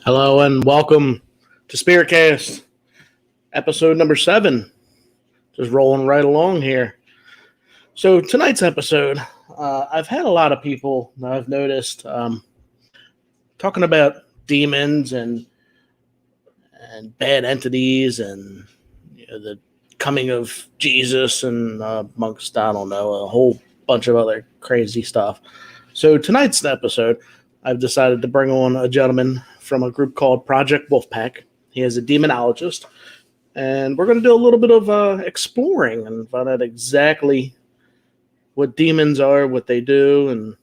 Hello and welcome to Spiritcast, episode number 7. Just rolling right along here. So tonight's episode, I've had a lot of people that I've noticed talking about demons and bad entities and the coming of Jesus and amongst, I don't know, a whole bunch of other crazy stuff. So tonight's episode, I've decided to bring on a gentleman from a group called Project Wolfpack. He is a demonologist, and we're going to do a little bit of exploring and find out exactly what demons are, what they do, and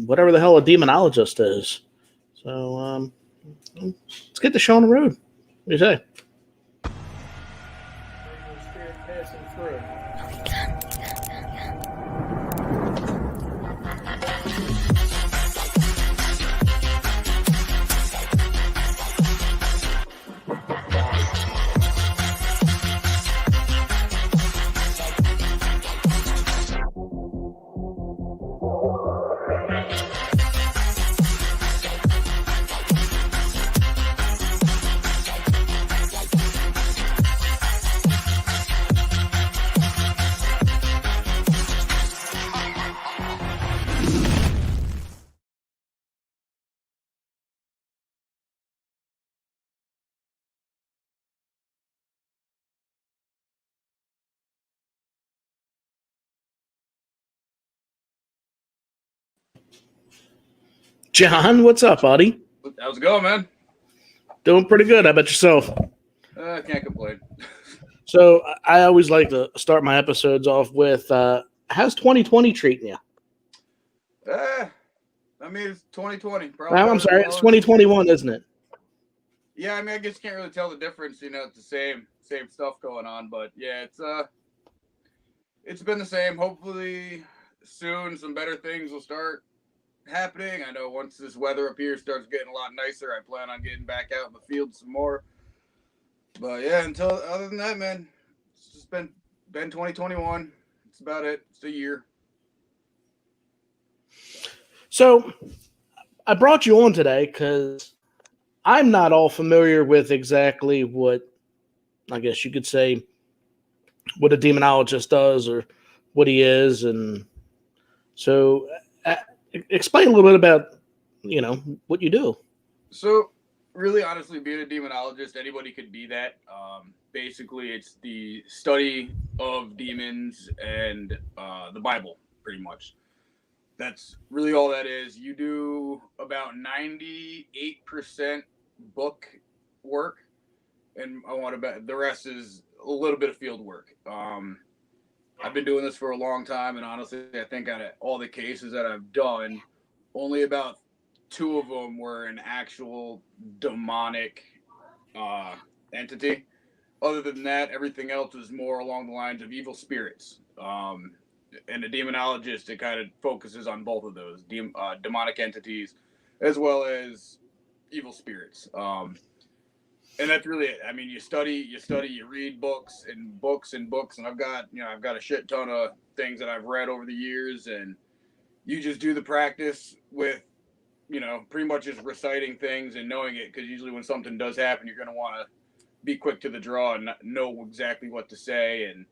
whatever the hell a demonologist is. So let's get the show on the road. What do you say? Spirit passing through. John, what's up, buddy? How's it going, man? Doing pretty good. How about yourself? I can't complain. So I always like to start my episodes off with, how's 2020 treating you? It's 2020. I'm sorry, it's 2021, isn't it? Yeah, I guess you can't really tell the difference. It's the same stuff going on, but yeah, it's been the same. Hopefully, soon some better things will start happening. I know once this weather up here starts getting a lot nicer, I plan on getting back out in the field some more. But yeah, other than that, man, it's just been 2021. It's about it. It's a year. So I brought you on today because I'm not all familiar with exactly what, I guess you could say, what a demonologist does or what he is. And so explain a little bit about, what you do. So really, honestly, being a demonologist, anybody could be that. Basically, it's the study of demons and the Bible, pretty much. That's really all that is. You do about 98% book work, and I want to bet the rest is a little bit of field work. I've been doing this for a long time, and honestly, I think out of all the cases that I've done, only about 2 of them were an actual demonic entity. Other than that, everything else was more along the lines of evil spirits. And a demonologist, it kind of focuses on both of those demonic entities as well as evil spirits. And that's really it. You study, you read books and books and books, and I've got a shit ton of things that I've read over the years, and you just do the practice with, pretty much just reciting things and knowing it, because usually when something does happen, you're going to want to be quick to the draw and know exactly what to say and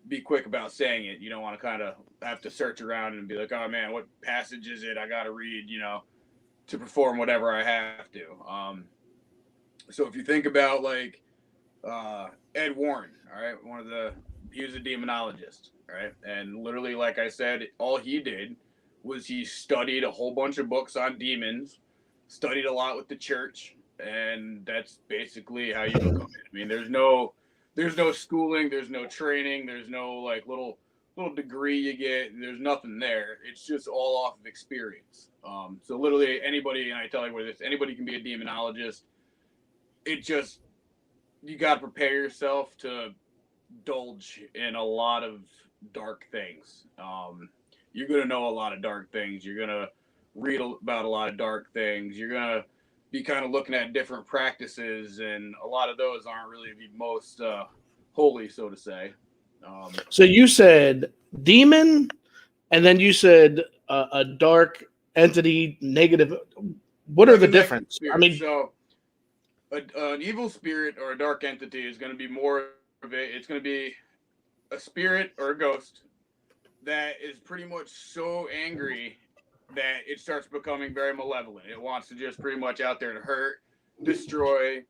be quick about saying it. You don't want to kind of have to search around and be like, oh man, what passage is it I got to read, to perform whatever I have to. So if you think about like Ed Warren, all right, he was a demonologist, right? And literally, like I said, all he did was he studied a whole bunch of books on demons, studied a lot with the church, and that's basically how you become it. There's no schooling, there's no training, there's no like little degree you get. There's nothing there. It's just all off of experience. So literally anybody, and I tell you what this, anybody can be a demonologist. It just, you got to prepare yourself to indulge in a lot of dark things. You're going to know a lot of dark things. You're going to read about a lot of dark things. You're going to be kind of looking at different practices, and a lot of those aren't really the most holy, so to say. So you said demon, and then you said a dark entity, negative. What are the Seven legged difference? I spirit. mean, So an evil spirit or a dark entity is going to be more of it. It's going to be a spirit or a ghost that is pretty much so angry that it starts becoming very malevolent. It wants to just pretty much out there to hurt, destroy,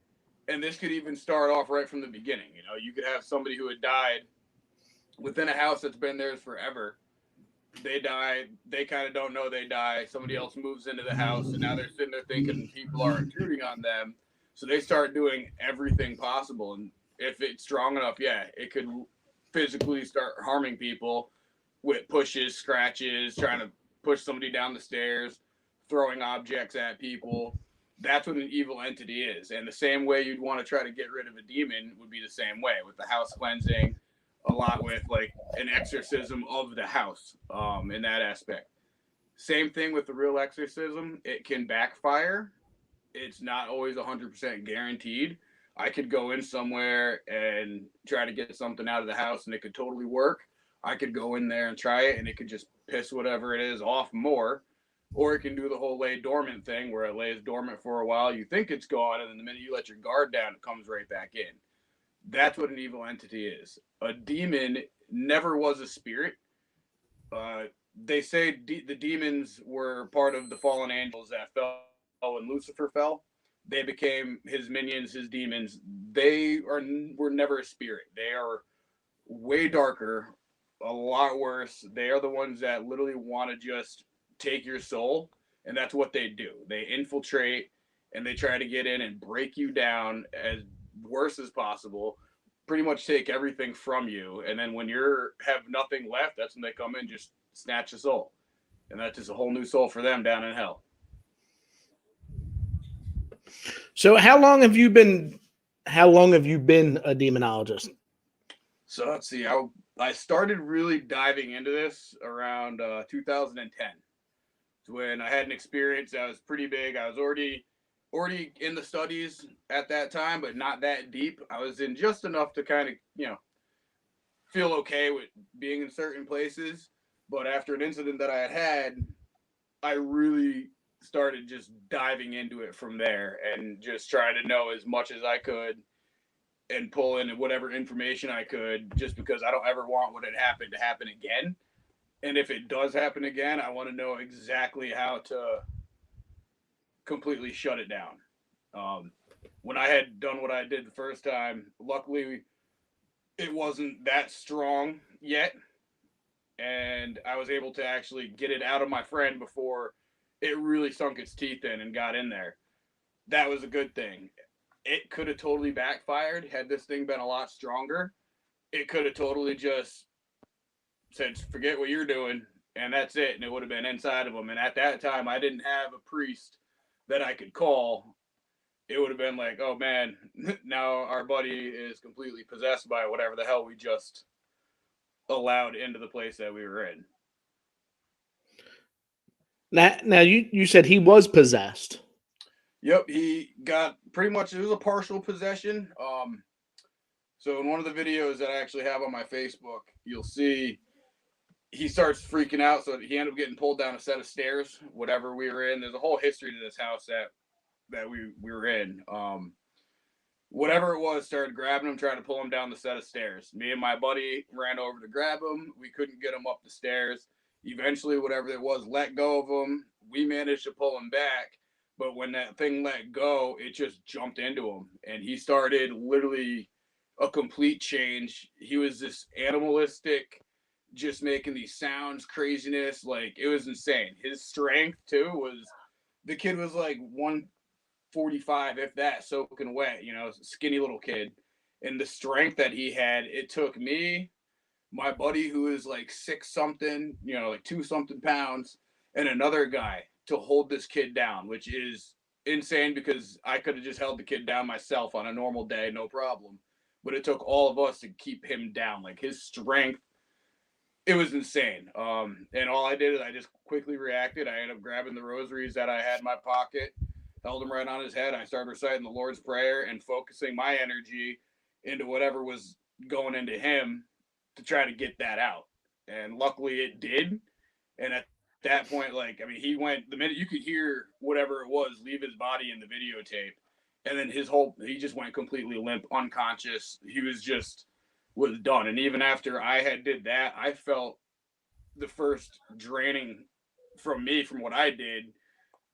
and this could even start off right from the beginning. You know, you could have somebody who had died within a house that's been theirs forever. They die, they kind of don't know they die. Somebody else moves into the house, and now they're sitting there thinking people are intruding on them. So they start doing everything possible. And if it's strong enough, yeah, it could physically start harming people with pushes, scratches, trying to push somebody down the stairs, throwing objects at people. That's what an evil entity is. And the same way you'd want to try to get rid of a demon would be the same way with the house cleansing, a lot with like an exorcism of the house in that aspect. Same thing with the real exorcism. It can backfire. It's not always 100% guaranteed. I could go in somewhere and try to get something out of the house and it could totally work. I could go in there and try it and it could just piss whatever it is off more. Or it can do the whole lay dormant thing where it lays dormant for a while. You think it's gone, and then the minute you let your guard down, it comes right back in. That's what an evil entity is. A demon never was a spirit. Uh, they say the demons were part of the fallen angels that fell when Lucifer fell. They became his minions, his demons. Were never a spirit. They are way darker, a lot worse. They are the ones that literally want to just take your soul, and that's what they do. They infiltrate and they try to get in and break you down as worse as possible. Pretty much take everything from you, and then when you're have nothing left, that's when they come in, just snatch a soul, and that's just a whole new soul for them down in hell. so how long have you been? How long have you been a demonologist? So let's see. I started really diving into this around 2010. When I had an experience that was pretty big. I was already in the studies at that time, but not that deep. I was in just enough to kind of feel okay with being in certain places. But after an incident that I had, I really started just diving into it from there and just trying to know as much as I could and pull in whatever information I could, just because I don't ever want what had happened to happen again. And if it does happen again, I want to know exactly how to completely shut it down. Um, when I had done what I did the first time, luckily it wasn't that strong yet, and I was able to actually get it out of my friend before it really sunk its teeth in and got in there. That was a good thing. It could have totally backfired had this thing been a lot stronger. It could have totally just said, "Forget what you're doing," and that's it, and it would have been inside of them. And at that time, I didn't have a priest that I could call. It would have been like, oh man, now our buddy is completely possessed by whatever the hell we just allowed into the place that we were in. Now you said he was possessed. Yep, he got pretty much, it was a partial possession. So in one of the videos that I actually have on my Facebook, you'll see he starts freaking out. So he ended up getting pulled down a set of stairs, whatever we were in. There's a whole history to this house that we were in. Whatever it was started grabbing him, trying to pull him down the set of stairs. Me and my buddy ran over to grab him. We couldn't get him up the stairs. Eventually, whatever it was let go of him. We managed to pull him back. But when that thing let go, it just jumped into him. And he started literally a complete change. He was this animalistic, just making these sounds, craziness. Like, it was insane. His strength, too, was the kid was like 145, if that, soaking wet, skinny little kid. And the strength that he had, it took me, my buddy who is like six something, like two something pounds, and another guy to hold this kid down, which is insane because I could have just held the kid down myself on a normal day, no problem. But it took all of us to keep him down. Like his strength, it was insane. And all I did is I just quickly reacted. I ended up grabbing the rosaries that I had in my pocket, held them right on his head. I started reciting the Lord's Prayer and focusing my energy into whatever was going into him to try to get that out. And luckily it did. And at that that point, like, I mean, he went, the minute you could hear whatever it was leave his body in the videotape, and then he just went completely limp, unconscious. He was done. And even after I had did that, I felt the first draining from what I did,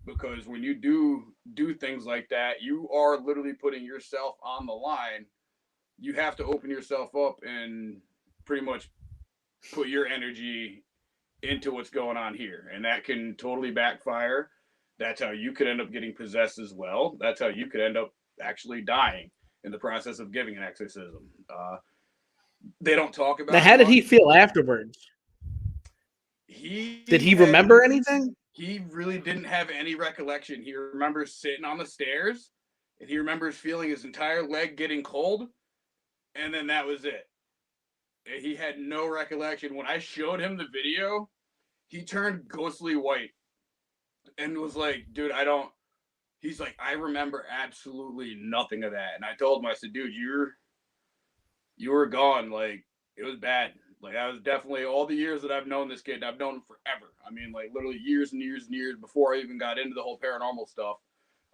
because when you do things like that, you are literally putting yourself on the line. You have to open yourself up and pretty much put your energy into what's going on here, and that can totally backfire. That's how you could end up getting possessed as well. That's how you could end up actually dying in the process of giving an exorcism. They don't talk Now, about it how did much. he feel afterwards? Did he remember anything? He really didn't have any recollection. He remembers sitting on the stairs, and he remembers feeling his entire leg getting cold, and then that was it. He had no recollection. When I showed him the video, he turned ghostly white and was like, dude, I don't. He's like, I remember absolutely nothing of that. And I told him, I said, dude, you were gone. Like, it was bad. Like, I was definitely, all the years that I've known this kid, I've known him forever. I mean, like, literally years and years and years before I even got into the whole paranormal stuff,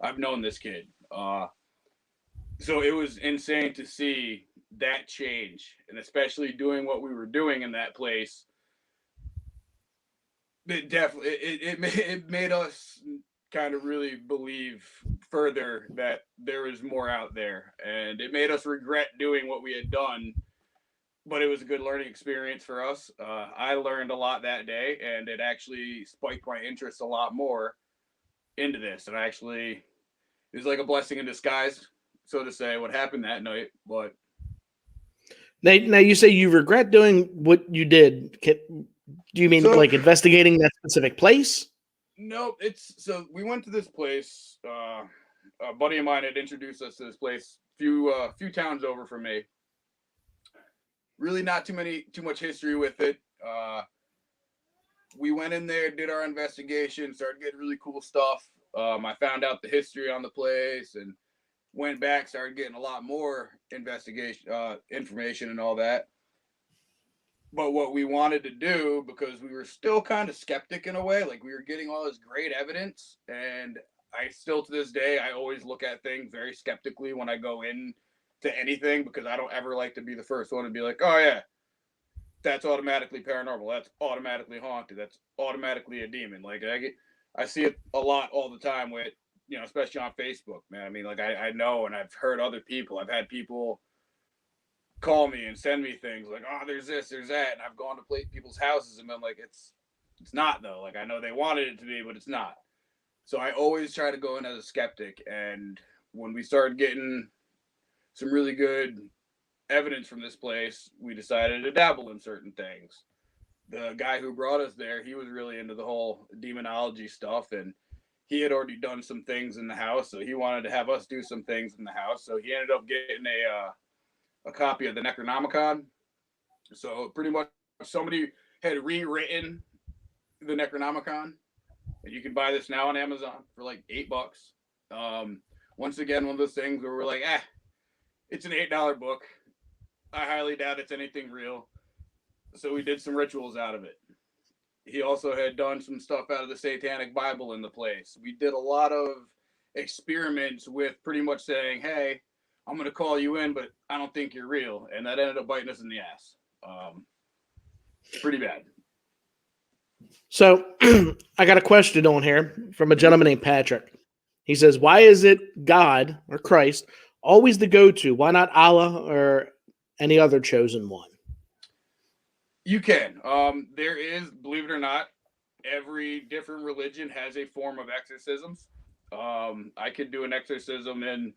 I've known this kid. So it was insane to see that change, and especially doing what we were doing in that place. It definitely it made us kind of really believe further that there was more out there, and it made us regret doing what we had done. But it was a good learning experience for us. I learned a lot that day, and it actually spiked my interest a lot more into this. And actually, it was like a blessing in disguise, so to say, what happened that night. But Now you say you regret doing what you did. Do you mean so like investigating that specific place? no, it's so we went to this place. A buddy of mine had introduced us to this place few towns over from me. Really, not too much history with it. We went in there, did our investigation, started getting really cool stuff. I found out the history on the place, and went back, started getting a lot more investigation information and all that. But what we wanted to do, because we were still kind of skeptic in a way, like we were getting all this great evidence, and I still to this day I always look at things very skeptically when I go in to anything, because I don't ever like to be the first one to be like, oh yeah, that's automatically paranormal, that's automatically haunted, that's automatically a demon. Like I see it a lot all the time with, especially on Facebook, man. I mean, like I know, and I've heard other people, I've had people call me and send me things like, oh, there's this, there's that, and I've gone to people's houses and been like, it's not though. Like I know they wanted it to be, but it's not. So I always try to go in as a skeptic. And when we started getting some really good evidence from this place, we decided to dabble in certain things. The guy who brought us there, he was really into the whole demonology stuff, and he had already done some things in the house, so he wanted to have us do some things in the house. So he ended up getting a copy of the Necronomicon. So pretty much somebody had rewritten the Necronomicon, and you can buy this now on Amazon for like $8. Once again, one of those things where we're like, it's an $8 book. I highly doubt it's anything real. So we did some rituals out of it. He also had done some stuff out of the Satanic Bible in the place. We did a lot of experiments with pretty much saying, hey, I'm going to call you in, but I don't think you're real. And that ended up biting us in the ass. Pretty bad. So I got a question on here from a gentleman named Patrick. He says, why is it God or Christ always the go-to? Why not Allah or any other chosen one? You can. There is, believe it or not, every different religion has a form of exorcisms. I could do an exorcism in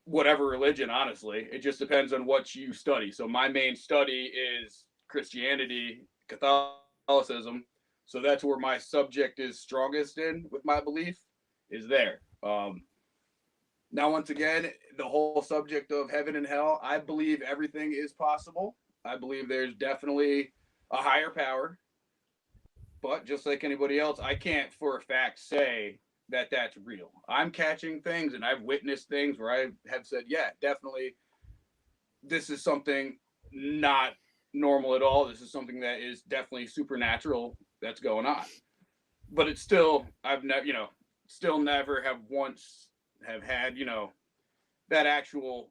whatever religion, honestly. It just depends on what you study. So my main study is Christianity, Catholicism. So that's where my subject is strongest in with my belief, is there. Now, once again, the whole subject of heaven and hell, I believe everything is possible. I believe there's definitely a higher power. But just like anybody else, I can't for a fact say that that's real. I'm catching things, and I've witnessed things where I have said, yeah, definitely, this is something not normal at all. This is something that is definitely supernatural that's going on. but it's still, I've never, still never have had, that actual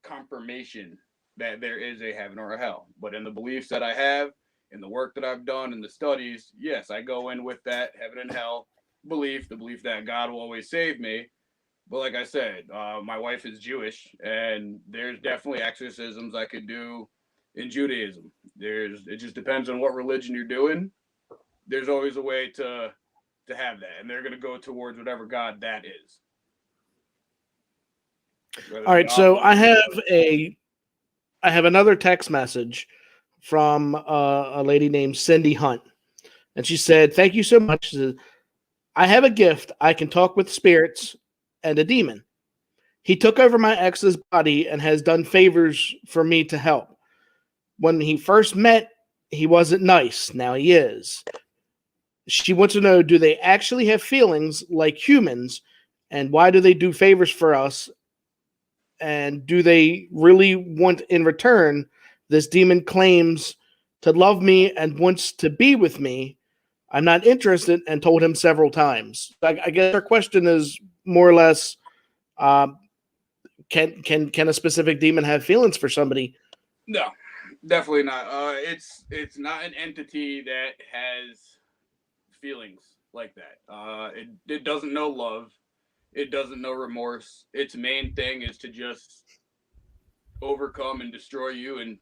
confirmation that there is a heaven or a hell. But in the beliefs that I have, in the work that I've done, in the studies, yes, I go in with that heaven and hell belief, the belief that God will always save me. But like I said, my wife is Jewish, and there's definitely exorcisms I could do in Judaism. It just depends on what religion you're doing. There's always a way to have that, and they're going to go towards whatever God that is. All right, so I have another text message from a lady named Cindy Hunt, and she said, "Thank you so much. I have a gift. I can talk with spirits and a demon. He took over my ex's body and has done favors for me to help. When he first met, he wasn't nice. Now he is. She wants to know, do they actually have feelings like humans? And why do they do favors for us? And do they really want in return? This demon claims to love me and wants to be with me. I'm not interested," and told him several times. I guess our question is more or less, can a specific demon have feelings for somebody? No, definitely not. It's not an entity that has feelings like that. It doesn't know love. It doesn't know remorse. Its main thing is to just overcome and destroy you and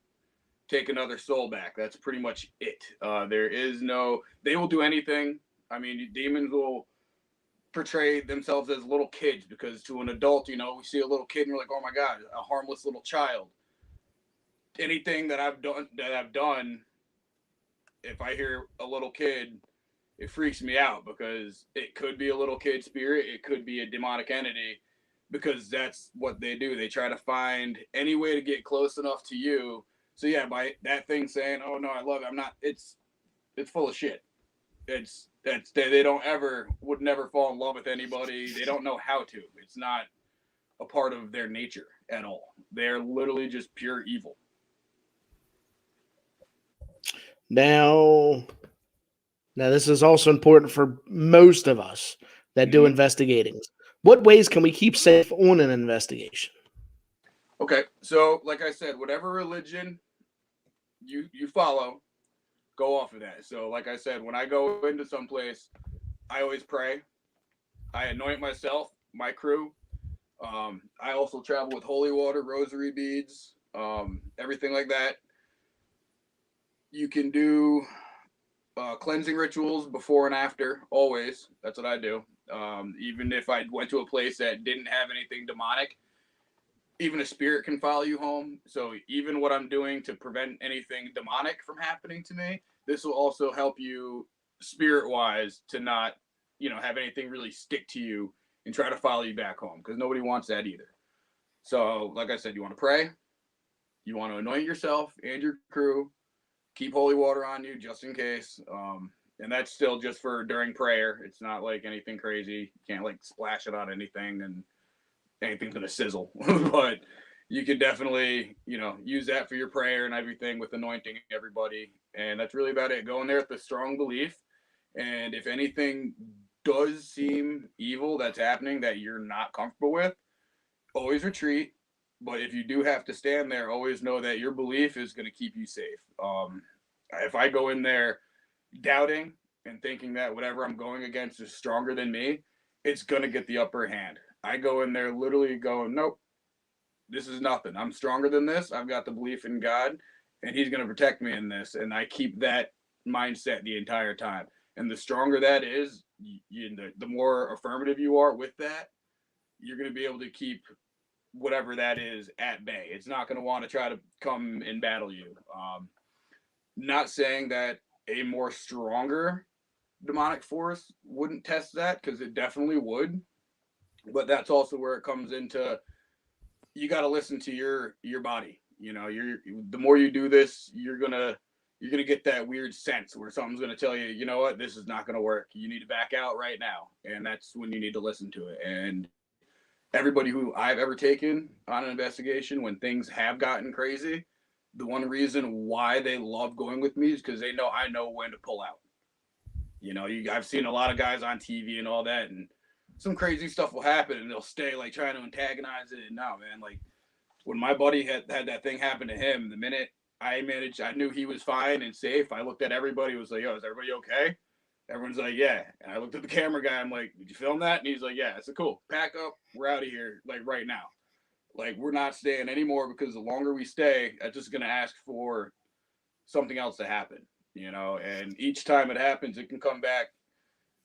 take another soul back. That's pretty much it. There is no. They will do anything. I mean, demons will portray themselves as little kids, because to an adult, we see a little kid and you're like, oh my god, a harmless little child. Anything that I've done, if I hear a little kid, it freaks me out, because it could be a little kid spirit, it could be a demonic entity, because that's what they do. They try to find any way to get close enough to you. So yeah, by that thing saying, "Oh no, I love it," I'm not. It's full of shit. They don't would never fall in love with anybody. They don't know how to. It's not a part of their nature at all. They're literally just pure evil. Now this is also important for most of us that do investigating. What ways can we keep safe on an investigation? Okay, so like I said, whatever religion you follow, go off of that. So like I said, when I go into some place, I always pray. I anoint myself, my crew. I also travel with holy water, rosary beads, everything like that. You can do cleansing rituals before and after, always. That's what I do. Even if I went to a place that didn't have anything demonic, even a spirit can follow you home. So even what I'm doing to prevent anything demonic from happening to me, this will also help you spirit-wise to not, have anything really stick to you and try to follow you back home, because nobody wants that either. So, like I said, you want to pray, you want to anoint yourself and your crew, keep holy water on you just in case. And that's still just for during prayer. It's not like anything crazy. You can't like splash it on anything and anything's gonna sizzle. But you can definitely, use that for your prayer and everything with anointing everybody. And that's really about it. Go in there with a strong belief. And if anything does seem evil that's happening that you're not comfortable with, always retreat. But if you do have to stand there, always know that your belief is going to keep you safe. If I go in there doubting and thinking that whatever I'm going against is stronger than me, it's going to get the upper hand. I go in there literally going, nope, this is nothing. I'm stronger than this. I've got the belief in God, and He's going to protect me in this. And I keep that mindset the entire time. And the stronger that is, the more affirmative you are with that, you're going to be able to keep whatever that is at bay. It's not going to want to try to come and battle you. Not saying that a more stronger demonic force wouldn't test that, because it definitely would. But that's also where it comes into, you got to listen to your body. The more you do this, you're gonna get that weird sense where something's gonna tell you, you know what, this is not gonna work. You need to back out right now, and that's when you need to listen to it. And everybody who I've ever taken on an investigation, when things have gotten crazy, the one reason why they love going with me is because they know I know when to pull out. You know, I've seen a lot of guys on TV and all that, and some crazy stuff will happen, and they'll stay like trying to antagonize it. And no, man, like when my buddy had that thing happen to him, the minute I knew he was fine and safe. I looked at everybody, was like, "Yo, is everybody okay?" Everyone's like, "Yeah." And I looked at the camera guy. I'm like, "Did you film that?" And he's like, "Yeah." I said, "Cool. Pack up. We're out of here, like right now. Like we're not staying anymore because the longer we stay, that's just gonna ask for something else to happen, you know. And each time it happens, it can come back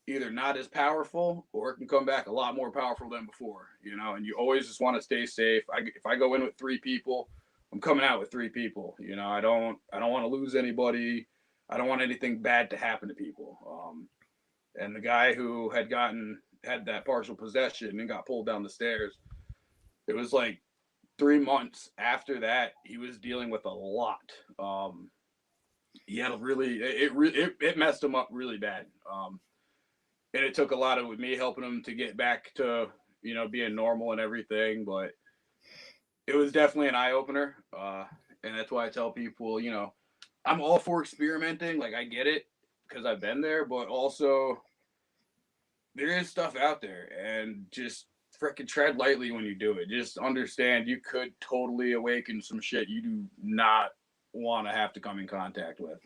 either not as powerful or it can come back a lot more powerful than before, you know. And you always just want to stay safe. If I go in with 3 people, I'm coming out with 3 people. You know, I don't want to lose anybody. I don't want anything bad to happen to people. And the guy who had that partial possession and got pulled down the stairs, it was like 3 months after that he was dealing with a lot. He had a really it messed him up really bad. And it took a lot of with me helping him to get back to, you know, being normal and everything. But it was definitely an eye opener, and that's why I tell people, you know, I'm all for experimenting. Like I get it because I've been there, but also there is stuff out there, and just freaking tread lightly when you do it. Just understand you could totally awaken some shit you do not want to have to come in contact with.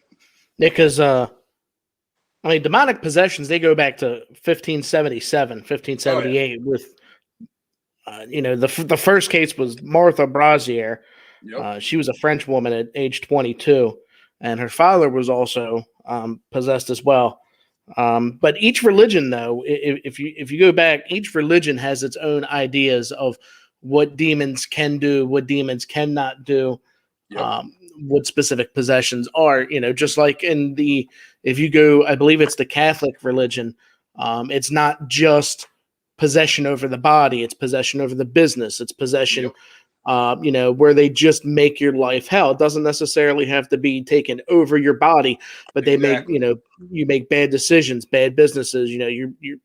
Because I mean, demonic possessions, they go back to 1577, Oh yeah. 1578 with, you know, the first case was Martha Brazier. Yep. She was a French woman at age 22, and her father was also possessed as well. But each religion, though, if you go back, each religion has its own ideas of what demons can do, what demons cannot do, Yep. what specific possessions are. You know, just like if you go, I believe it's the Catholic religion. It's not just possession over the body; it's possession over the business. It's possession, Yep. you know, where they just make your life hell. It doesn't necessarily have to be taken over your body, but they make, you Exactly. know, you make bad decisions, bad businesses. You know, you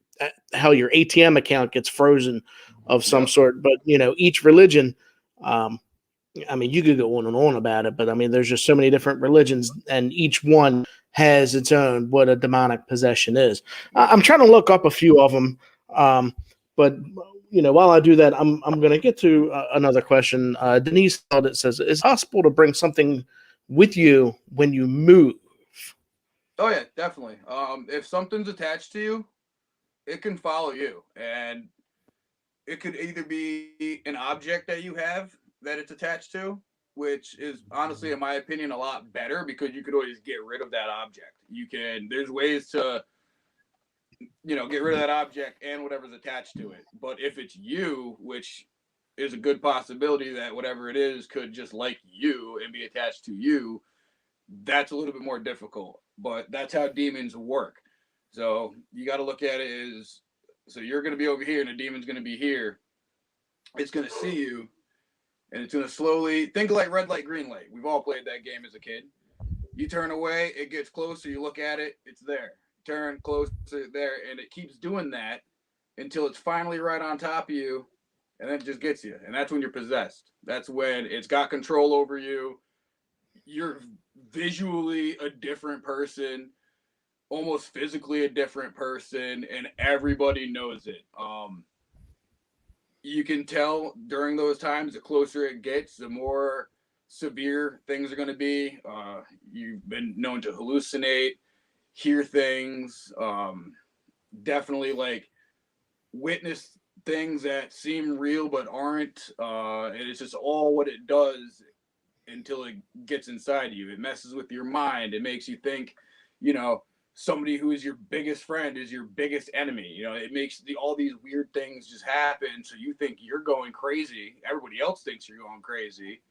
how your ATM account gets frozen of some Yep. sort. But you know, each religion. I mean, you could go on and on about it, but I mean, there's just so many different religions, and each one has its own what a demonic possession is. I'm trying to look up a few of them, but you know, while I do that, I'm going to get to another question. Denise it says, "Is it possible to bring something with you when you move?" Oh yeah, definitely. If something's attached to you, it can follow you, and it could either be an object that you have that it's attached to, which is honestly, in my opinion, a lot better because you could always get rid of that object. There's ways to, you know, get rid of that object and whatever's attached to it. But if it's you, which is a good possibility that whatever it is could just like you and be attached to you, that's a little bit more difficult. But that's how demons work. So you got to look at it as, so you're going to be over here and the demon's going to be here. It's going to see you, and it's going to slowly think like red light, green light. We've all played that game as a kid. You turn away, it gets closer. You look at it, it's there. Turn closer, there, and it keeps doing that until it's finally right on top of you, and then it just gets you. And that's when you're possessed. That's when it's got control over you. You're visually a different person, almost physically a different person, and everybody knows it. You can tell during those times, the closer it gets, the more severe things are going to be. You've been known to hallucinate, hear things, definitely like witness things that seem real but aren't. And it's just all what it does until it gets inside you. It messes with your mind. It makes you think, you know, somebody who is your biggest friend is your biggest enemy. You know, it makes all these weird things just happen. So you think you're going crazy. Everybody else thinks you're going crazy.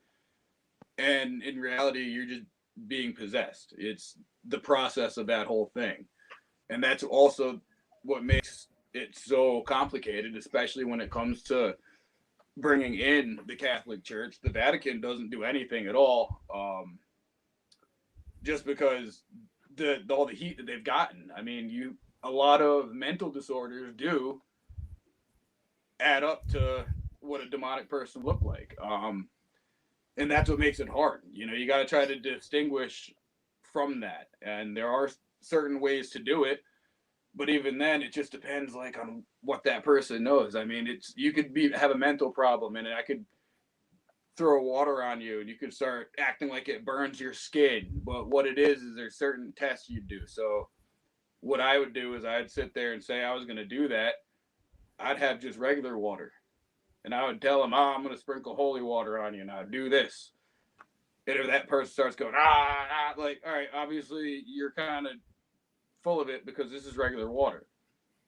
And in reality, you're just being possessed. It's the process of that whole thing. And that's also what makes it so complicated, especially when it comes to bringing in the Catholic Church. The Vatican doesn't do anything at all, just because all the heat that they've gotten. I mean, a lot of mental disorders do add up to what a demonic person look like, and that's what makes it hard. You know, you got to try to distinguish from that, and there are certain ways to do it. But even then, it just depends like on what that person knows. I mean, it's you could have a mental problem, and I could throw water on you, and you could start acting like it burns your skin. But what it is there's certain tests you do. So what I would do is I'd sit there and say I was going to do that. I'd have just regular water, and I would tell them, "Oh, I'm going to sprinkle holy water on you now. Do this." And if that person starts going, like, all right, obviously you're kind of full of it because this is regular water.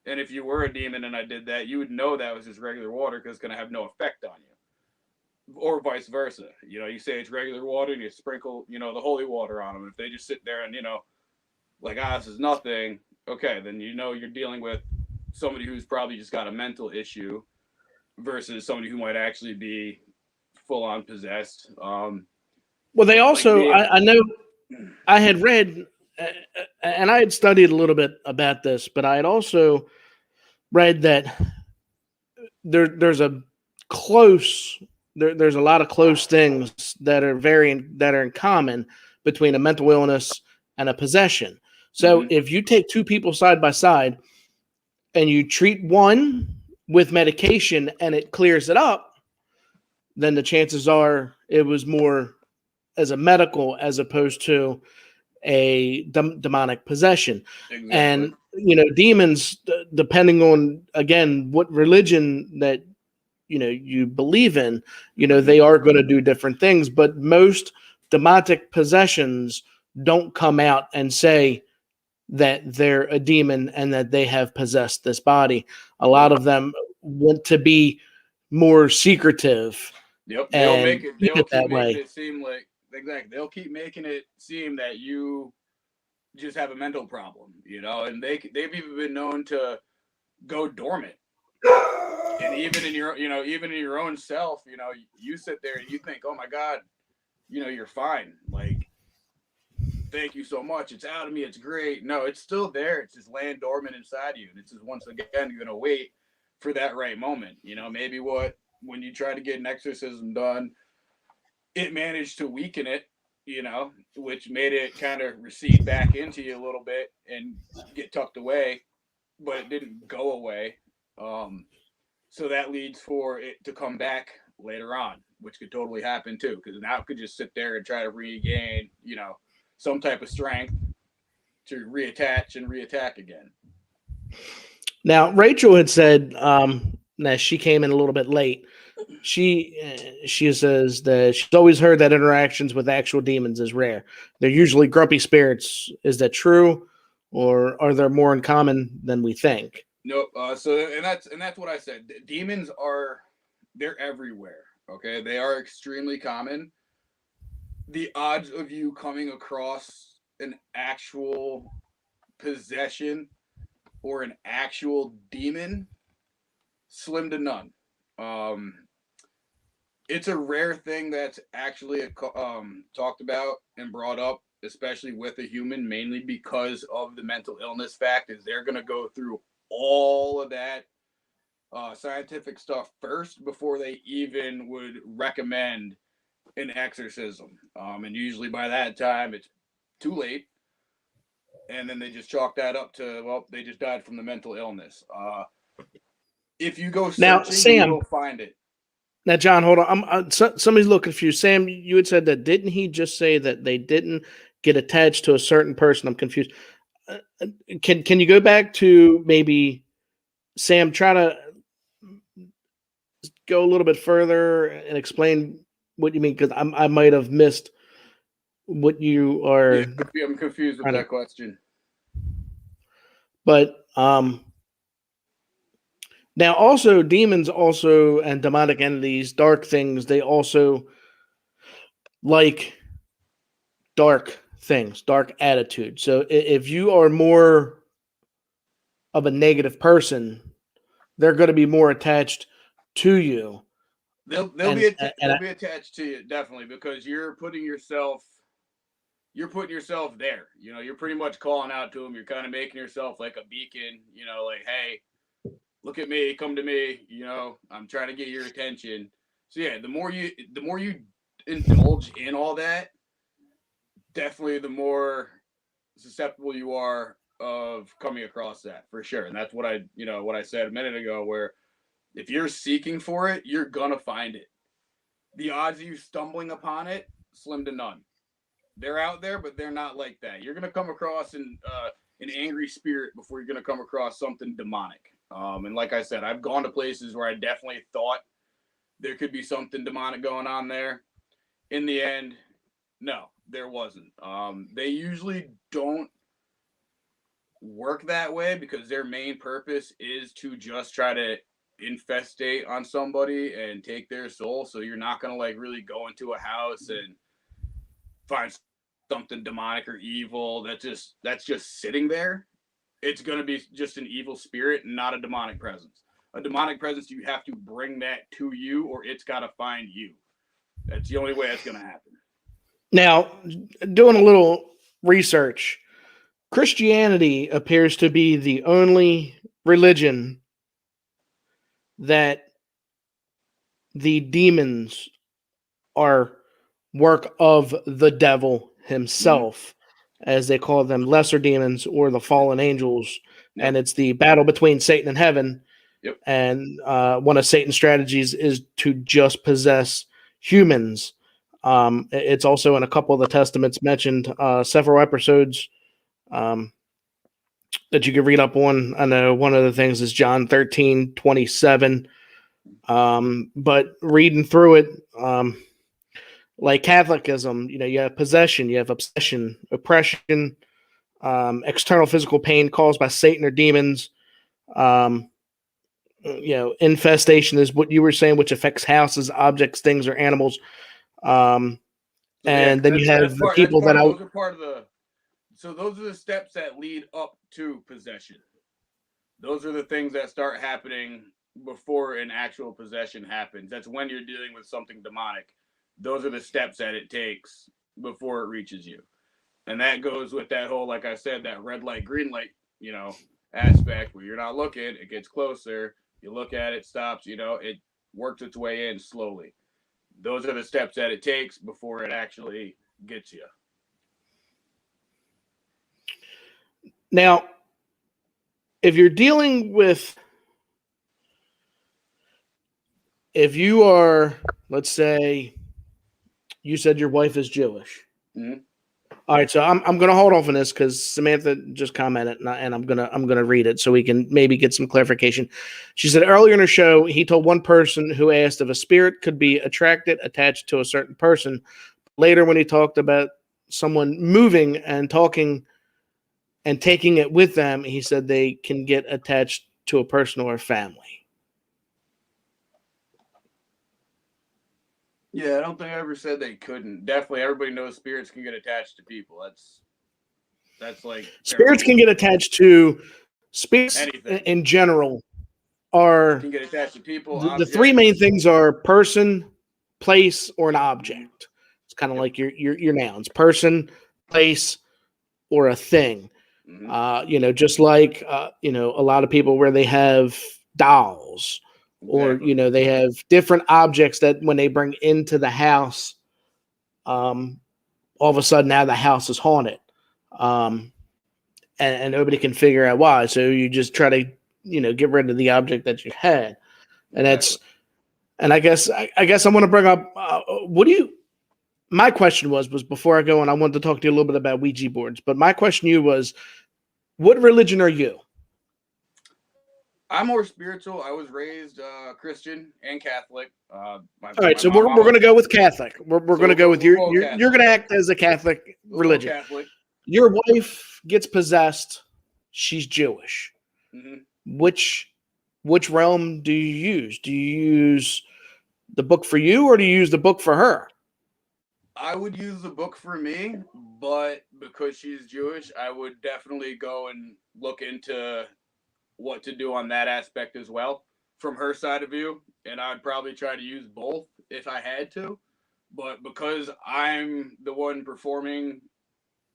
And if you were a demon and I did that, you would know that was just regular water because it's going to have no effect on you. Or vice versa. You know, you say it's regular water and you sprinkle, the holy water on them. If they just sit there and, like, this is nothing, okay, then you're dealing with somebody who's probably just got a mental issue versus somebody who might actually be full on possessed. Well, they Like also, me, I know I had read, and I had studied a little bit about this, but I had also read that there's a close, there's a lot of close things that are in common between a mental illness and a possession. So if you take two people side by side and you treat one with medication and it clears it up, then the chances are it was more as a medical as opposed to a demonic possession. exactly. And demons, depending on again what religion that you believe in, they are going to do different things. But most demonic possessions don't come out and say that they're a demon and that they have possessed this body. A lot of them want to be more secretive. Yep, they'll And make it. They'll it keep that making way. it seem like exactly. They'll keep making it seem that you just have a mental problem, and they've even been known to go dormant. And even in your own self, you sit there and you think, oh my God, you're fine. Like, thank you so much. It's out of me. It's great. No, it's still there. It's just laying dormant inside you, and it's just once again you're gonna wait for that right moment. Maybe when you try to get an exorcism done, it managed to weaken it, which made it kind of recede back into you a little bit and get tucked away, but it didn't go away. So that leads for it to come back later on, which could totally happen too, because now it could just sit there and try to regain, some type of strength to reattach and reattack again. Now, Rachel had said that she came in a little bit late. She says that she's always heard that interactions with actual demons is rare. They're usually grumpy spirits. Is that true, or are there more in common than we think? Nope. And that's what I said. Demons they're everywhere. Okay, they are extremely common. The odds of you coming across an actual possession or an actual demon, slim to none. It's a rare thing that's actually talked about and brought up, especially with a human, mainly because of the mental illness fact. Is they're going to go through all of that scientific stuff first before they even would recommend an exorcism. And usually by that time, it's too late. And then they just chalk that up to, well, they just died from the mental illness. If you go searching, now, Sam, you will find it. Now, John, hold on. Somebody's a little confused. Sam, you had said that. Didn't he just say that they didn't get attached to a certain person? I'm confused. Can you go back to maybe, Sam, try to go a little bit further and explain what you mean? Because I might have missed what you are. Yeah, I'm confused with that question. But now also demons and demonic entities, dark things, they also like dark things, dark attitude. So if you are more of a negative person, they're going to be more attached to you. They'll be attached to you, definitely, because you're putting yourself there. You're pretty much calling out to them. You're kind of making yourself like a beacon, like, hey, look at me, come to me, I'm trying to get your attention. So yeah, the more you indulge in all that, definitely the more susceptible you are of coming across that for sure. And that's what I said a minute ago, where if you're seeking for it, you're gonna find it. The odds of you stumbling upon it, slim to none. They're out there, but they're not like that. You're gonna come across an angry spirit before you're gonna come across something demonic. And like I said, I've gone to places where I definitely thought there could be something demonic going on there. In the end, no, there wasn't. They usually don't work that way because their main purpose is to just try to infestate on somebody and take their soul. So you're not gonna like really go into a house and find something demonic or evil that's just sitting there. It's gonna be just an evil spirit, not a demonic presence. A demonic presence, you have to bring that to you, or it's got to find you. That's the only way that's gonna happen. Now, doing a little research, Christianity appears to be the only religion that the demons are work of the devil himself, as they call them, lesser demons or the fallen angels. Yep. And it's the battle between Satan and heaven. Yep. And one of Satan's strategies is to just possess humans. It's also in a couple of the testaments mentioned, several episodes that you can read up on. I know one of the things is John 13:27. But reading through it, like Catholicism, you have possession, you have obsession, oppression, external physical pain caused by Satan or demons. Infestation is what you were saying, which affects houses, objects, things, or animals. And then you have the people that those are part of the. So those are the steps that lead up to possession. Those are the things that start happening before an actual possession happens. That's when you're dealing with something demonic. Those are the steps that it takes before it reaches you. And that goes with that whole, like I said, that red light, green light, aspect where you're not looking, it gets closer, you look at it, stops, it works its way in slowly. Those are the steps that it takes before it actually gets you. Now, if you're dealing with, if you are, let's say, you said your wife is Jewish. Mm-hmm. All right, so I'm going to hold off on this because Samantha just commented, and I'm gonna read it so we can maybe get some clarification. She said earlier in her show, he told one person who asked if a spirit could be attached to a certain person. Later, when he talked about someone moving and talking and taking it with them, he said they can get attached to a person or a family. Yeah, I don't think I ever said they couldn't. Definitely, everybody knows spirits can get attached to people. That's like spirits can get attached to spirits. Anything. In general are can get attached to people. The three main things are person, place, or an object. It's kind of like your nouns: person, place, or a thing. Mm-hmm. Just like a lot of people where they have dolls. Exactly. Or, they have different objects that when they bring into the house, all of a sudden now the house is haunted. And nobody can figure out why. So you just try to, get rid of the object that you had. And and I guess I want to bring up, my question was before I go on, I wanted to talk to you a little bit about Ouija boards. But my question to you was, what religion are you? I'm more spiritual. I was raised Christian and Catholic. All right, so we're going to go with Catholic. We're going to go with you're going to act as a Catholic religion. Catholic. Your wife gets possessed. She's Jewish. Mm-hmm. Which realm do you use? Do you use the book for you, or do you use the book for her? I would use the book for me, but because she's Jewish, I would definitely go and look into what to do on that aspect as well from her side of view, and I'd probably try to use both if I had to, but because I'm the one performing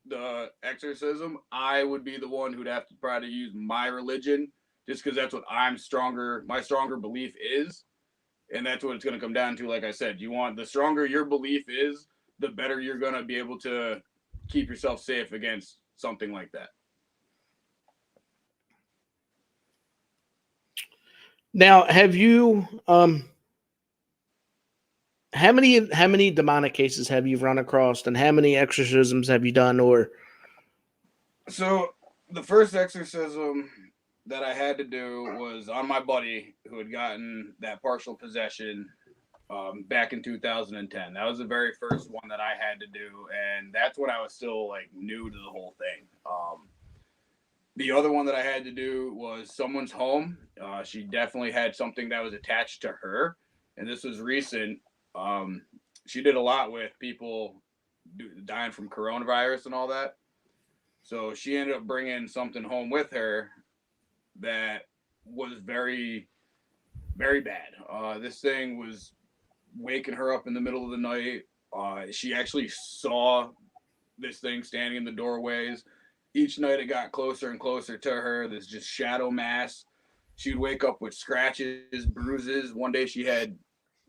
the exorcism, I would be the one who'd have to try to use my religion, just because that's what my stronger belief is, and that's what it's going to come down to. Like I said, the stronger your belief is, the better you're going to be able to keep yourself safe against something like that. Now, have you how many demonic cases have you run across, and how many exorcisms have you done? Or So the first exorcism that I had to do was on my buddy who had gotten that partial possession back in 2010. That was the very first one that I had to do, and that's when I was still like new to the whole thing. The other one that I had to do was someone's home. She definitely had something that was attached to her, and this was recent. Um, she did a lot with people dying from coronavirus and all that. So she ended up bringing something home with her that was very, very bad. This thing was waking her up in the middle of the night. She actually saw this thing standing in the doorways. Each night it got closer and closer to her. This just shadow mass. She'd wake up with scratches, bruises. One day she had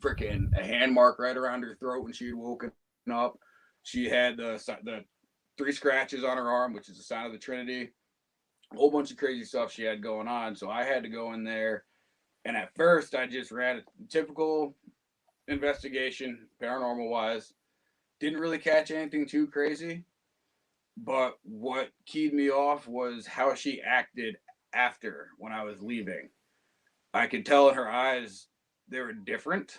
freaking a hand mark right around her throat when she had woken up. She had the three scratches on her arm, which is the sign of the Trinity. A whole bunch of crazy stuff she had going on. So I had to go in there. And at first, I just ran a typical investigation, paranormal wise. Didn't really catch anything too crazy. But what keyed me off was how she acted after when I was leaving. I could tell in her eyes they were different.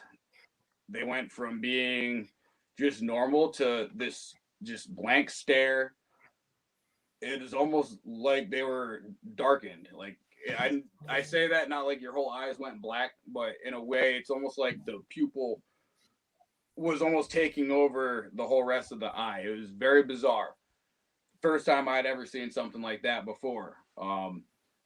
They went from being just normal to this just blank stare. It is almost like they were darkened. Like I say that not like your whole eyes went black, but in a way it's almost like the pupil was almost taking over the whole rest of the eye. It was very bizarre. First time I'd ever seen something like that before.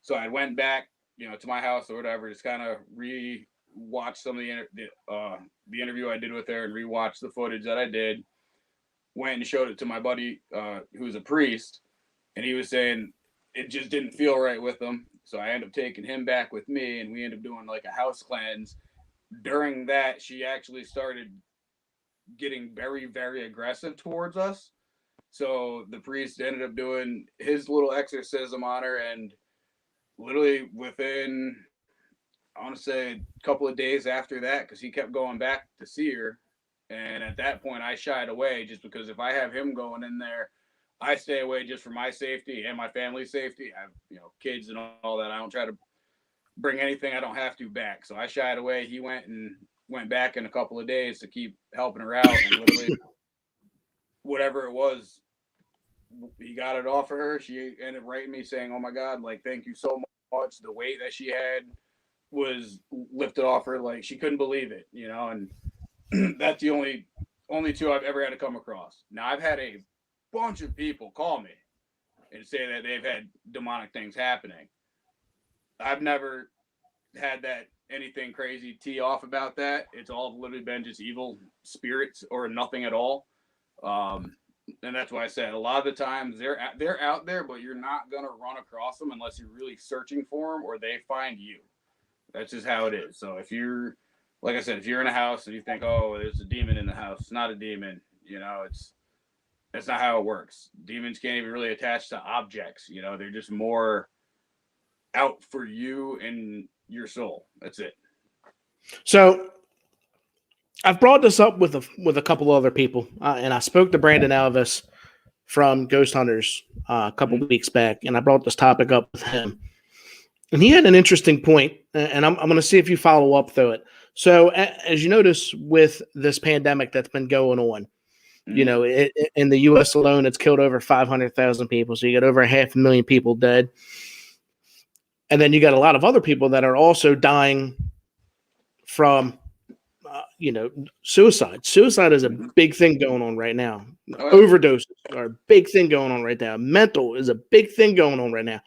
So I went back, to my house or whatever, just kind of re-watch some of the interview I did with her and rewatch the footage that I did. Went and showed it to my buddy who's a priest, and he was saying it just didn't feel right with him. So I ended up taking him back with me, and we ended up doing like a house cleanse. During that, she actually started getting very, very aggressive towards us. So the priest ended up doing his little exorcism on her, and literally within, I want to say, a couple of days after that, because he kept going back to see her. And at that point, I shied away just because if I have him going in there, I stay away just for my safety and my family's safety. I have, kids and all that. I don't try to bring anything I don't have to back. So I shied away. He went back in a couple of days to keep helping her out, and literally whatever it was, he got it off of her. She ended up writing me saying, "Oh my God, like thank you so much." The weight that she had was lifted off her, like she couldn't believe it, and that's the only two I've ever had to come across. Now I've had a bunch of people call me and say that they've had demonic things happening. I've never had that anything crazy tee off about that. It's all literally been just evil spirits or nothing at all. Um, and that's why I said a lot of the times they're out there, but you're not gonna run across them unless you're really searching for them or they find you. That's just how it is. So if you're, like I said, if you're in a house and you think, oh, there's a demon in the house, it's not a demon. That's not how it works. Demons can't even really attach to objects. They're just more out for you and your soul. That's it. so I've brought this up with a couple other people, and I spoke to Brandon Alvis from Ghost Hunters a couple weeks back, and I brought this topic up with him. And he had an interesting point, and I'm going to see if you follow up through it. So, as you notice with this pandemic that's been going on, in the U.S. alone, it's killed over 500,000 people. So you got over 500,000 people dead. And then you got a lot of other people that are also dying from, suicide. Suicide is a big thing going on right now. Overdoses are a big thing going on right now. Mental is a big thing going on right now.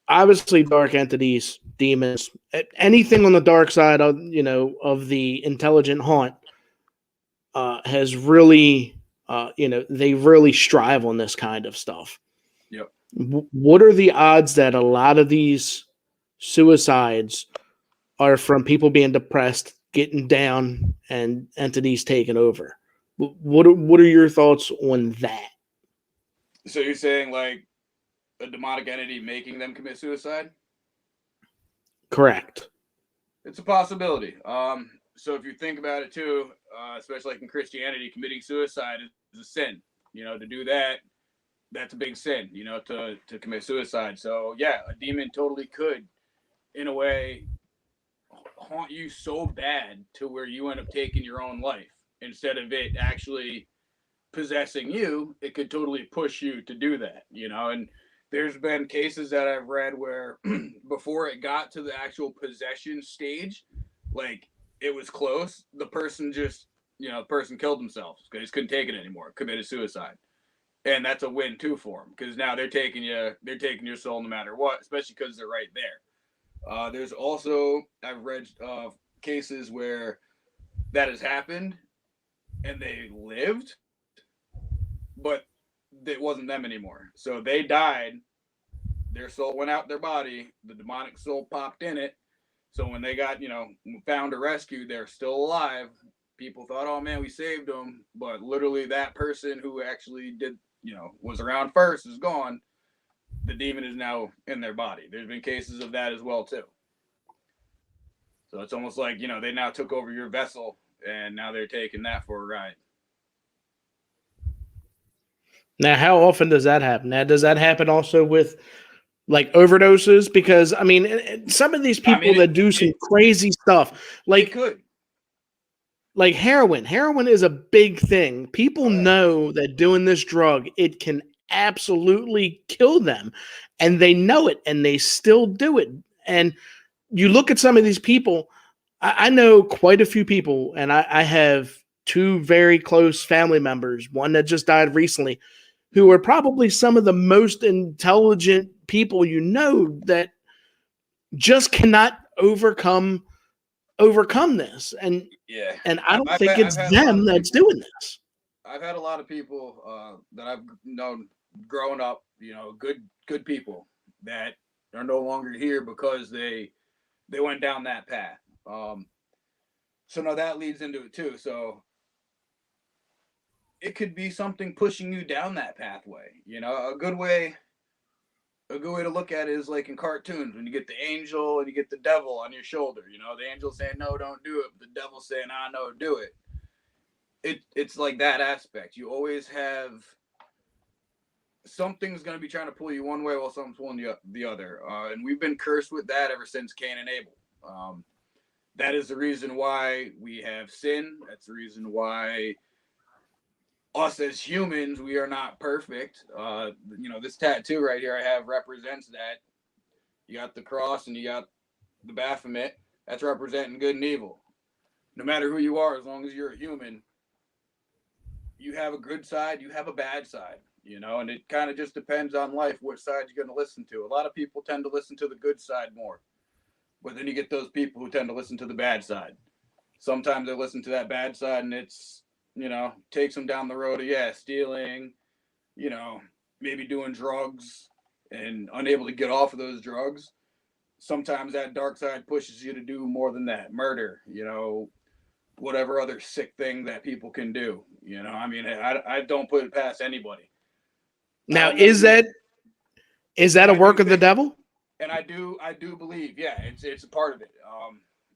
Obviously, dark entities, demons, anything on the dark side of the intelligent haunt has really, they really strive on this kind of stuff. Yep. What are the odds that a lot of these suicides are from people being depressed, getting down, and entities taking over? What are your thoughts on that? So you're saying like a demonic entity making them commit suicide? Correct. It's a possibility. So if you think about it too, especially like in Christianity, committing suicide is a sin. To do that, that's a big sin. To commit suicide. So yeah, a demon totally could, in a way, haunt you so bad to where you end up taking your own life instead of it actually possessing you. It could totally push you to do that. And there's been cases that I've read where before it got to the actual possession stage, like it was close, the person just, the person killed themselves because they couldn't take it anymore, committed suicide. And that's a win too for them because now they're taking your soul no matter what, especially because they're right there. There's also, I've read cases where that has happened and they lived, but it wasn't them anymore. So they died, their soul went out their body, the demonic soul popped in it. So when they got, found or rescued, they're still alive. People thought, oh man, we saved them. But literally that person who actually did, was around first is gone. The demon is now in their body. There's been cases of that as well too. So it's almost like, they now took over your vessel and now they're taking that for a ride. Now, how often does that happen? Now, does that happen also with like overdoses? Because I mean, some of these people that do some crazy stuff, like heroin. Heroin is a big thing. People know that doing this drug, it can absolutely kill them, and they know it, and they still do it. And you look at some of these people. I know quite a few people, and I have two very close family members, one that just died recently, who are probably some of the most intelligent people that just cannot overcome this. And I don't think it's them that's doing this. I've had a lot of people that I've known growing up, good people that are no longer here because they went down that path. So now that leads into it too. So it could be something pushing you down that pathway. A good way to look at it is like in cartoons when you get the angel and you get the devil on your shoulder. The angel saying no, don't do it, but the devil saying I know, do it. It's like that aspect. You always have something's going to be trying to pull you one way while something's pulling you the other. And we've been cursed with that ever since Cain and Abel. That is the reason why we have sin. That's the reason why us as humans, we are not perfect. This tattoo right here I have represents that. You got the cross and you got the Baphomet. That's representing good and evil. No matter who you are, as long as you're a human, you have a good side, you have a bad side, and it kind of just depends on life, what side you're going to listen to. A lot of people tend to listen to the good side more. But then you get those people who tend to listen to the bad side. Sometimes they listen to that bad side and it's, takes them down the road of, stealing, maybe doing drugs and unable to get off of those drugs. Sometimes that dark side pushes you to do more than that. Murder, whatever other sick thing that people can do. I don't put it past anybody. Now, is that a work of the devil? And I do believe, it's a part of it.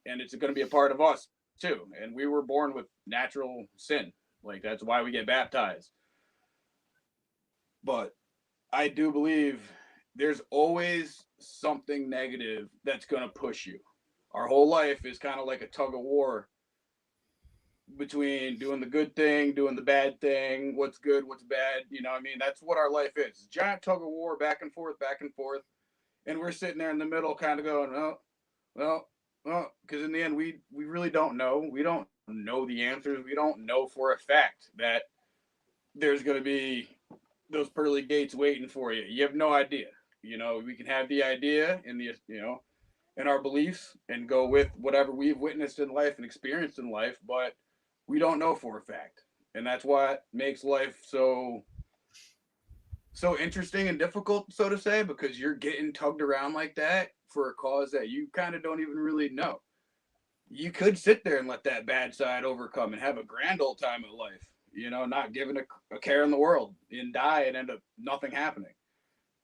And it's going to be a part of us too. And we were born with natural sin. Like that's why we get baptized. But I do believe there's always something negative that's going to push you. Our whole life is kind of like a tug of war between doing the good thing, doing the bad thing, what's good, what's bad. That's what our life is. It's a giant tug of war, back and forth, back and forth. And we're sitting there in the middle kind of going, well, because in the end, we really don't know. We don't know the answers. We don't know for a fact that there's going to be those pearly gates waiting for you. You have no idea. We can have the idea and in our beliefs and go with whatever we've witnessed in life and experienced in life, but we don't know for a fact. And that's what makes life so interesting and difficult, so to say, because you're getting tugged around like that for a cause that you kind of don't even really know. You could sit there and let that bad side overcome and have a grand old time of life, not giving a care in the world and die and end up nothing happening.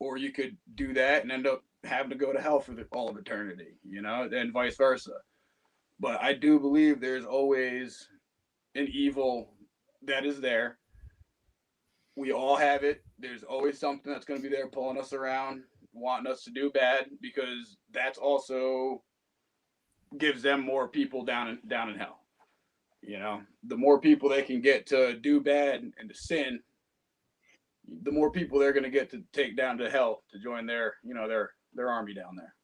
Or you could do that and end up having to go to hell for all of eternity, and vice versa. But I do believe there's always an evil that is there. We all have it. There's always something that's going to be there pulling us around, wanting us to do bad, because that's also gives them more people down in hell. The more people they can get to do bad and to sin, the more people they're going to get to take down to hell to join their army down there.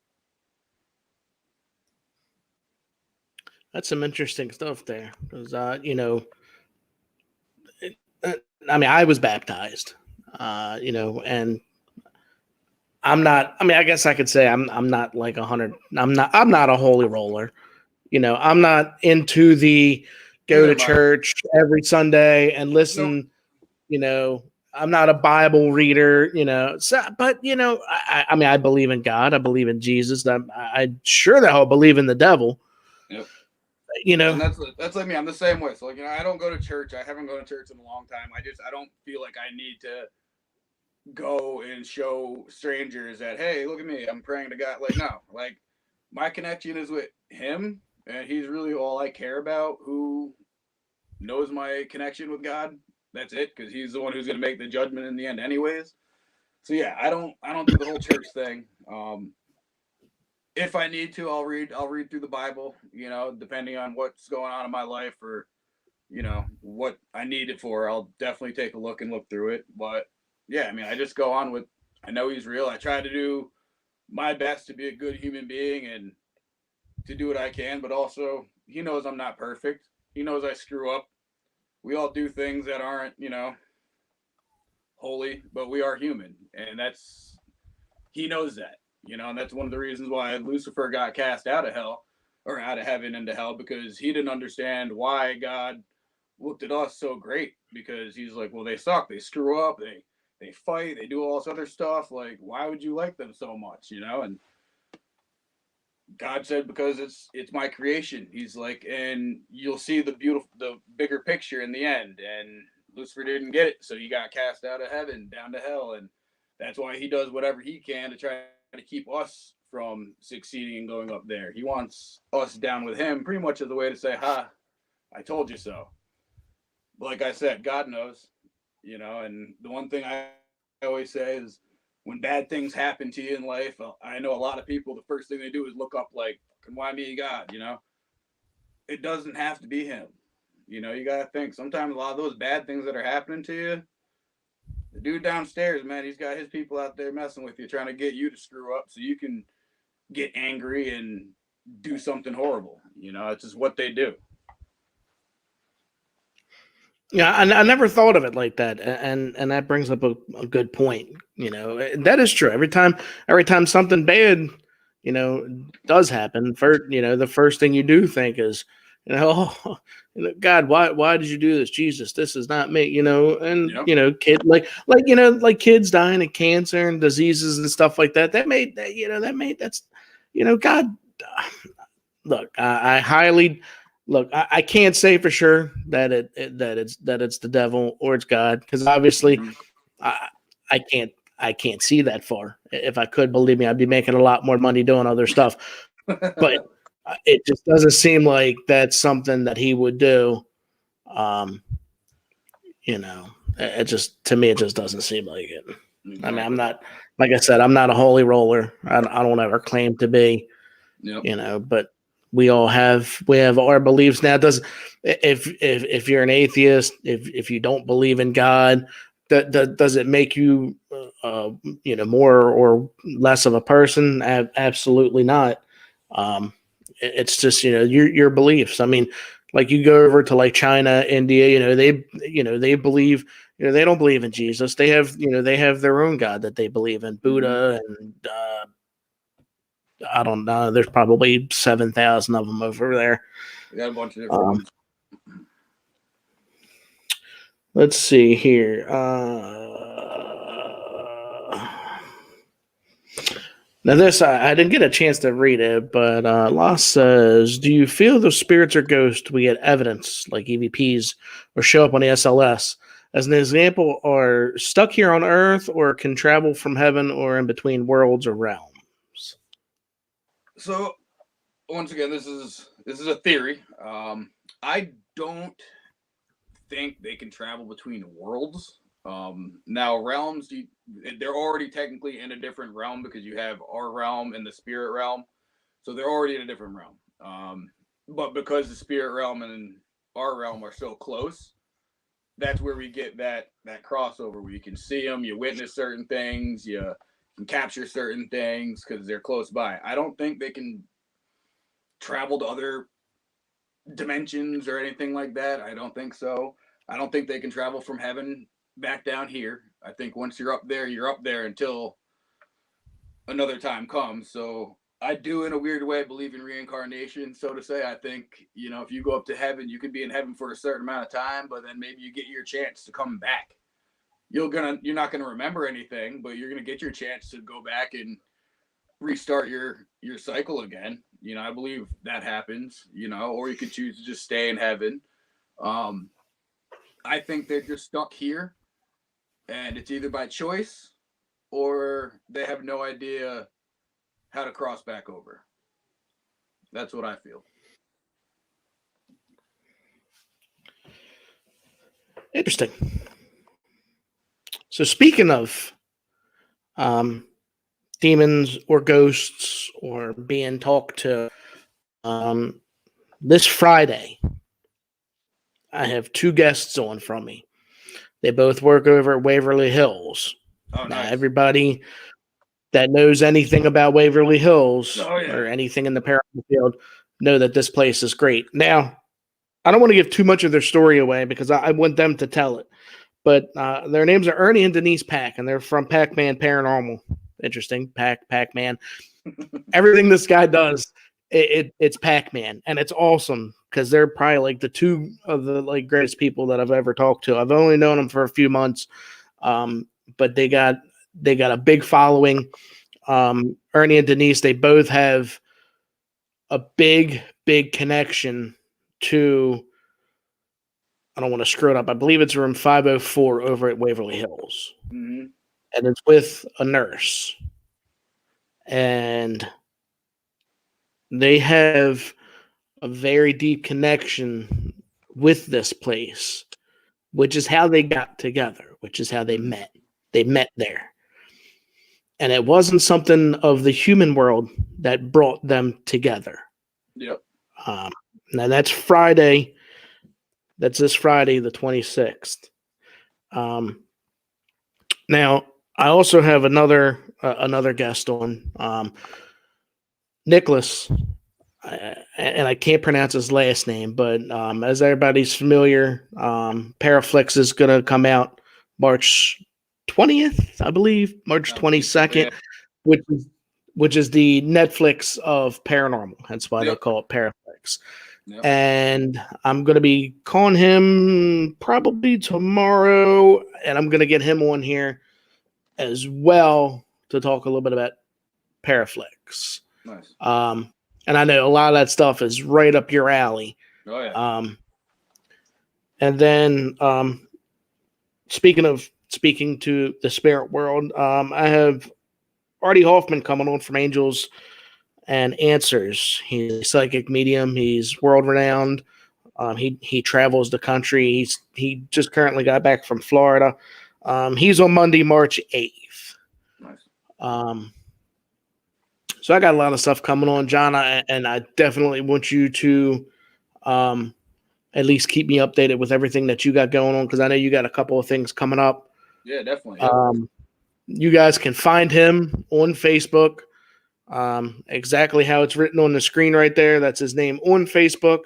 That's some interesting stuff there, because I mean, I was baptized, and I'm not. I mean, I guess I could say I'm not like 100. I'm not a holy roller. I'm not into the go Neither to am I. church every Sunday and listen. Nope. I'm not a Bible reader. So, but I mean, I believe in God. I believe in Jesus. I'm sure that I'll believe in the devil. Yep. And that's like me. I'm the same way. So I don't go to church. I haven't gone to church in a long time. I don't feel like I need to go and show strangers that, hey, look at me, I'm praying to God. Like, no, like my connection is with him, and he's really all I care about. Who knows my connection with God? That's it, because he's the one who's going to make the judgment in the end, anyways. So yeah, I don't do the whole church thing. If I need to, I'll read through the Bible. Depending on what's going on in my life, or what I need it for, I'll definitely take a look and look through it. But yeah, I mean, I just go on with, I know he's real. I try to do my best to be a good human being and to do what I can, but also he knows I'm not perfect. He knows I screw up. We all do things that aren't, holy, but we are human. And he knows that, and that's one of the reasons why Lucifer got cast out of hell, or out of heaven into hell, because he didn't understand why God looked at us so great, because he's like, well, they suck, they screw up, they fight, they do all this other stuff. Like, why would you like them so much? And God said, because it's my creation. He's like, and you'll see the bigger picture in the end. And Lucifer didn't get it, so he got cast out of heaven down to hell, and that's why he does whatever he can to try to keep us from succeeding and going up there. He wants us down with him, pretty much as a way to say, "Ha, I told you so." But like I said, God knows, And the one thing I always say is, when bad things happen to you in life, I know a lot of people, the first thing they do is look up, like, why me, God? It doesn't have to be him. You got to think, sometimes a lot of those bad things that are happening to you, the dude downstairs, man, he's got his people out there messing with you, trying to get you to screw up so you can get angry and do something horrible. It's just what they do. Yeah, I never thought of it like that, and that brings up a good point. That is true. Every time something bad, does happen, the first thing you do think is, oh, God, why did you do this? Jesus, this is not me. And Yep. like kids dying of cancer and diseases and stuff like that. That's God. Look, I highly. Look, I can't say for sure that it's the devil or it's God, because obviously Mm-hmm. I can't see that far. If I could, believe me, I'd be making a lot more money doing other stuff. But it just doesn't seem like that's something that he would do. It just, to me, it just doesn't seem like it. Exactly. I mean, I'm not, like I said, I'm not a holy roller. I don't ever claim to be. Yep. But we have our beliefs now. If you're an atheist, if you don't believe in God, does it make you more or less of a person? Absolutely not. It's just your beliefs. I mean, like, you go over to like China, India, they believe, they don't believe in Jesus. They have their own God that they believe in, Buddha, and I don't know. There's probably 7,000 of them over there. We got a bunch of different ones. Let's see here. Now this, I didn't get a chance to read it, but Loss says, do you feel those spirits or ghosts we get evidence, like EVPs, or show up on the SLS? As an example, are stuck here on Earth or can travel from heaven or in between worlds or realms? So once again, this is a theory. I don't think they can travel between worlds. Now realms, they're already technically in a different realm because you have our realm and the spirit realm, so they're already in a different realm. But because the spirit realm and our realm are so close, that's where we get that crossover where you can see them, you witness certain things, you can capture certain things because they're close by. I don't think they can travel to other dimensions or anything like that. I don't think so. I don't think they can travel from heaven back down here. I think once you're up there until another time comes. So I do, in a weird way, believe in reincarnation, so to say. I think, if you go up to heaven, you can be in heaven for a certain amount of time, but then maybe you get your chance to come back. You're not gonna remember anything, but you're gonna get your chance to go back and restart your cycle again. I believe that happens. Or you could choose to just stay in heaven. Um, I think they're just stuck here, and it's either by choice or they have no idea how to cross back over. That's what I feel. Interesting. So speaking of um, demons or ghosts or being talked to, um, this Friday, I have two guests on from me. They both work over at Waverly Hills. Oh, Now, nice. everybody that knows anything about Waverly Hills or yeah. anything in the paranormal field know that this place is great. Now, I don't want to give too much of their story away because I want them to tell it. But their names are Ernie and Denise Pack, and they're from Pac-Man Paranormal. Interesting, Pac-Man. Everything this guy does, it's Pac-Man, and it's awesome because they're probably like the two of the greatest people that I've ever talked to. I've only known them for a few months, but they got a big following. Ernie and Denise, they both have a big connection to, I don't want to screw it up, I believe it's room 504 over at Waverly Hills. Mm-hmm. And it's with a nurse. And they have a very deep connection with this place, which is how they got together, which is how they met. They met there. And it wasn't something of the human world that brought them together. Yep. Now that's Friday. That's this Friday, the 26th. Now I also have another guest on, Nicholas, and I can't pronounce his last name, but as everybody's familiar, Paraflex is going to come out March 20th, I believe, March 22nd, which is the Netflix of paranormal. That's why they call it Paraflex. Yep. And I'm going to be calling him probably tomorrow, and I'm going to get him on here as well to talk a little bit about Paraflex. Nice. And I know a lot of that stuff is right up your alley. Oh yeah. And then speaking to the spirit world, I have Artie Hoffman coming on from Angels and Answers. He's a psychic medium. He's world renowned. He travels the country. He just currently got back from Florida. He's on Monday, March 8th. Nice. So I got a lot of stuff coming on, John, and I definitely want you to at least keep me updated with everything that you got going on, because I know you got a couple of things coming up. Yeah, definitely. Yep. You guys can find him on Facebook. Exactly how it's written on the screen right there. That's his name on Facebook.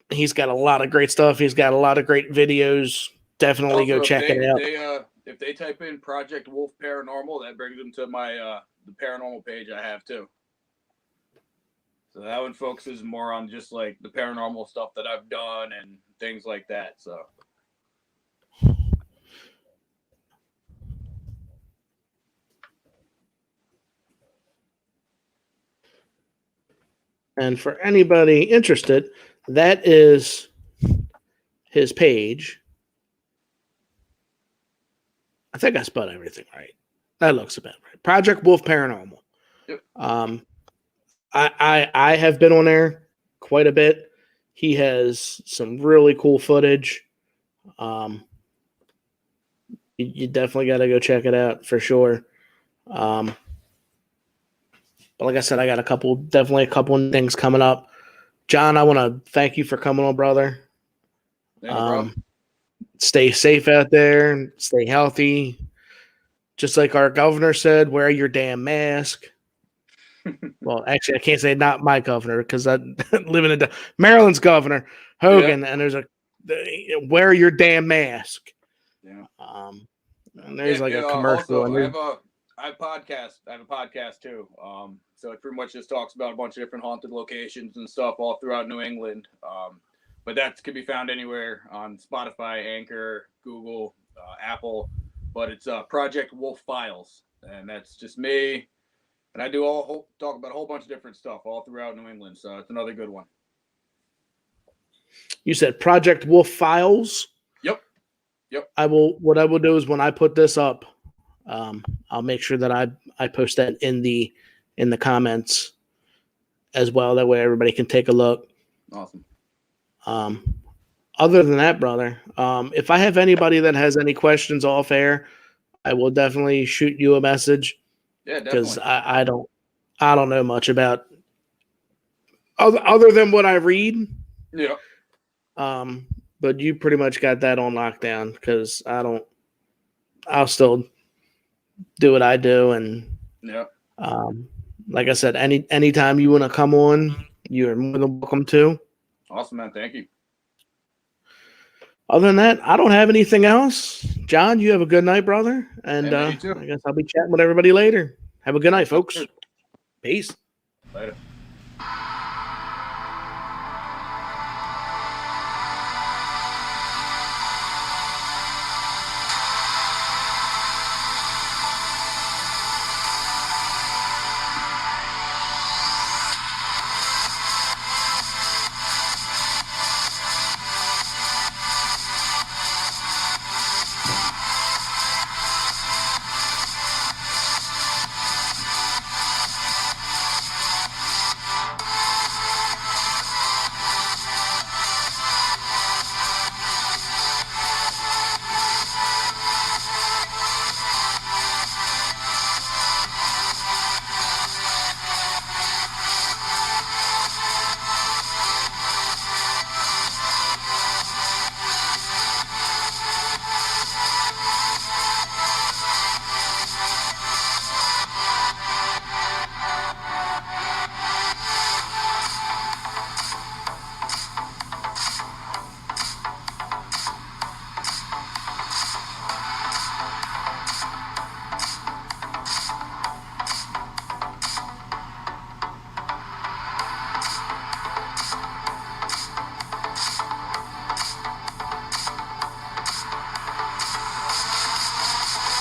He's got a lot of great stuff. He's got a lot of great videos. Definitely also, go check it out. If they type in Project Wolf Paranormal, that brings them to my the paranormal page I have too. So that one focuses more on just like the paranormal stuff that I've done and things like that. So. And for anybody interested, that is his page. I think I spelled everything right. That looks about right. Project Wolf Paranormal. Yep. I have been on there quite a bit. He has some really cool footage. You definitely got to go check it out for sure. But like I said, I got definitely a couple of things coming up. John, I want to thank you for coming on, brother. Stay safe out there. Stay healthy. Just like our governor said, wear your damn mask. Well, actually, I can't say not my governor because I live in Maryland's governor, Hogan, and there's wear your damn mask. Yeah. And there's a commercial. Also, I have a podcast too. So it pretty much just talks about a bunch of different haunted locations and stuff all throughout New England. But that can be found anywhere on Spotify, Anchor, Google, Apple. But it's Project Wolf Files, and that's just me. And I do talk about a whole bunch of different stuff all throughout New England. So it's another good one. You said Project Wolf Files? Yep. What I will do is when I put this up, I'll make sure that I post that in the comments as well. That way everybody can take a look. Awesome. Other than that, brother, if I have anybody that has any questions off air, I will definitely shoot you a message. Yeah, definitely. Because I don't know much about other than what I read. Yeah. But you pretty much got that on lockdown because I'll still do what I do. And yeah. Like I said, anytime you want to come on, you're more than welcome to. Awesome, man. Thank you. Other than that, I don't have anything else. John, you have a good night, brother. And I guess I'll be chatting with everybody later. Have a good night, folks. Peace. Later.